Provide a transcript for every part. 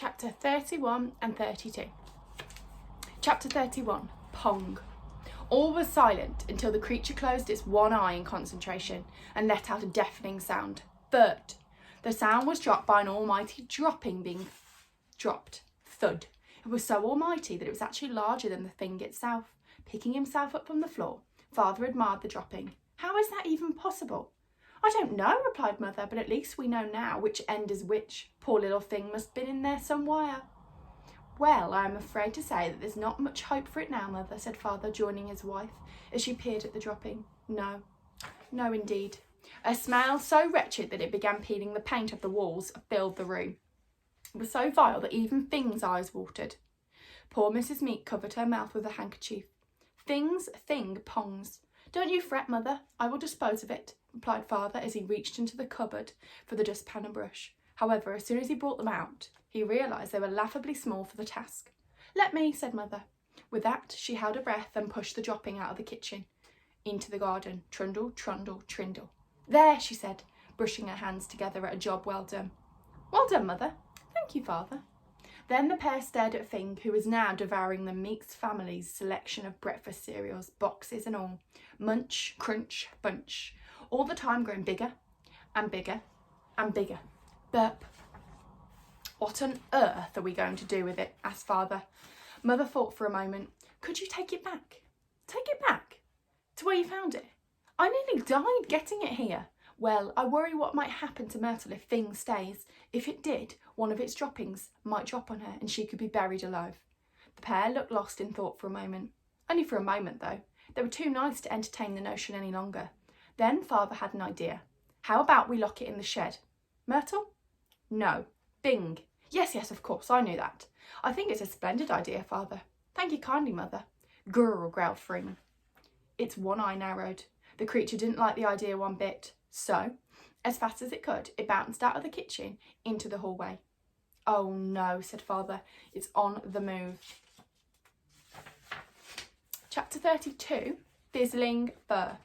Chapter 31 and 32. Chapter 31, Pong. All was silent until the creature closed its one eye in concentration and let out a deafening sound. Thud. The sound was dropped by an almighty dropping being dropped. Thud. It was so almighty that it was actually larger than the thing itself. Picking himself up from the floor, Father admired the dropping. How is that even possible? I don't know, replied Mother, but at least we know now which end is which. Poor little thing must have been in there somewhere. Well, I am afraid to say that there's not much hope for it now, Mother, said Father, joining his wife as she peered at the dropping. No, indeed. A smell so wretched that it began peeling the paint off the walls filled the room. It was so vile that even Fing's eyes watered. Poor Mrs. Meek covered her mouth with a handkerchief. Thing pongs. Don't you fret, Mother, I will dispose of it, replied Father as he reached into the cupboard for the dustpan and brush. However, as soon as he brought them out, he realised they were laughably small for the task. Let me, said Mother. With that, she held her breath and pushed the dropping out of the kitchen into the garden. Trundle, trundle, trindle. There, she said, brushing her hands together at a job well done. Well done, Mother. Thank you, Father. Then the pair stared at Fing, who was now devouring the Meeks family's selection of breakfast cereals, boxes and all. Munch, crunch, bunch. All the time growing bigger and bigger and bigger. Burp. What on earth are we going to do with it? Asked Father. Mother thought for a moment. Could you take it back? Take it back? To where you found it? I nearly died getting it here. Well, I worry what might happen to Myrtle if Fing stays. If it did, one of its droppings might drop on her and she could be buried alive. The pair looked lost in thought for a moment. Only for a moment, though. They were too nice to entertain the notion any longer. Then Father had an idea. How about we lock it in the shed? Myrtle? No. Fing. Yes, of course, I knew that. I think it's a splendid idea, Father. Thank you kindly, Mother. Grrr, growled Fing. Its one eye narrowed. The creature didn't like the idea one bit. So, as fast as it could, it bounced out of the kitchen into the hallway. Oh no, said Father. It's on the move. Chapter 32, Fizzling Fur.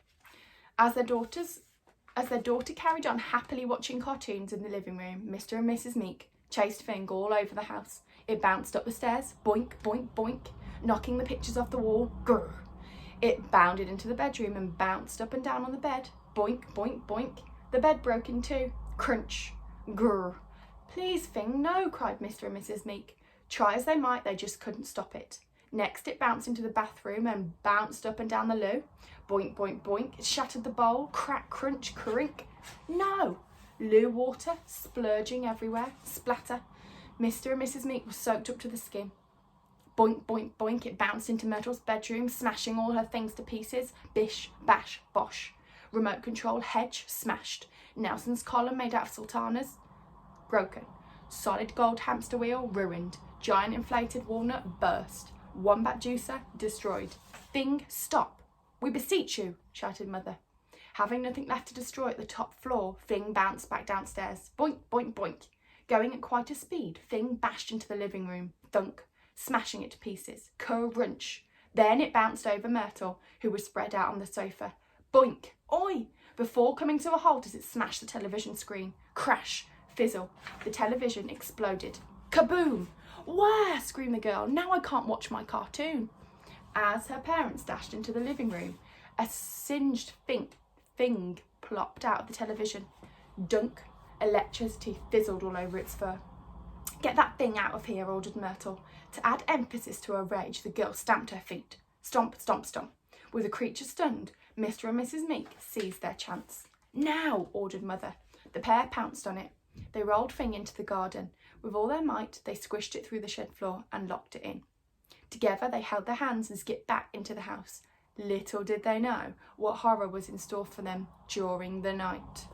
As their daughter carried on happily watching cartoons in the living room, Mr. and Mrs. Meek chased Fing all over the house. It bounced up the stairs, boink, boink, boink, knocking the pictures off the wall. Grrr. It bounded into the bedroom and bounced up and down on the bed. Boink, boink, boink. The bed broke in two. Crunch. Grrr. Please, Fing, no, cried Mr. and Mrs. Meek. Try as they might, they just couldn't stop it. Next, it bounced into the bathroom and bounced up and down the loo. Boink, boink, boink. It shattered the bowl. Crack, crunch, crink. No. Loo water, splurging everywhere. Splatter. Mr. and Mrs. Meek were soaked up to the skin. Boink, boink, boink. It bounced into Myrtle's bedroom, smashing all her things to pieces. Bish, bash, bosh. Remote control hedge smashed. Nelson's collar made out of sultanas broken. Solid gold hamster wheel ruined. Giant inflated walnut burst. Wombat juicer destroyed. Fing, stop. We beseech you, shouted Mother. Having nothing left to destroy at the top floor, Fing bounced back downstairs. Boink, boink, boink. Going at quite a speed, Fing bashed into the living room. Thunk, smashing it to pieces. Crunch. Then it bounced over Myrtle, who was spread out on the sofa. Boink, oi, before coming to a halt as it smashed the television screen. Crash, fizzle, the television exploded. Kaboom! Wah! Screamed the girl. Now I can't watch my cartoon. As her parents dashed into the living room, a singed Fing plopped out of the television. Dunk, electricity fizzled all over its fur. Get that thing out of here, ordered Myrtle. To add emphasis to her rage, the girl stamped her feet. Stomp, stomp, stomp. With the creature stunned, Mr. and Mrs. Meek seized their chance. Now, ordered Mother. The pair pounced on it. They rolled Fing into the garden. With all their might, they squished it through the shed floor and locked it in. Together, they held their hands and skipped back into the house. Little did they know what horror was in store for them during the night.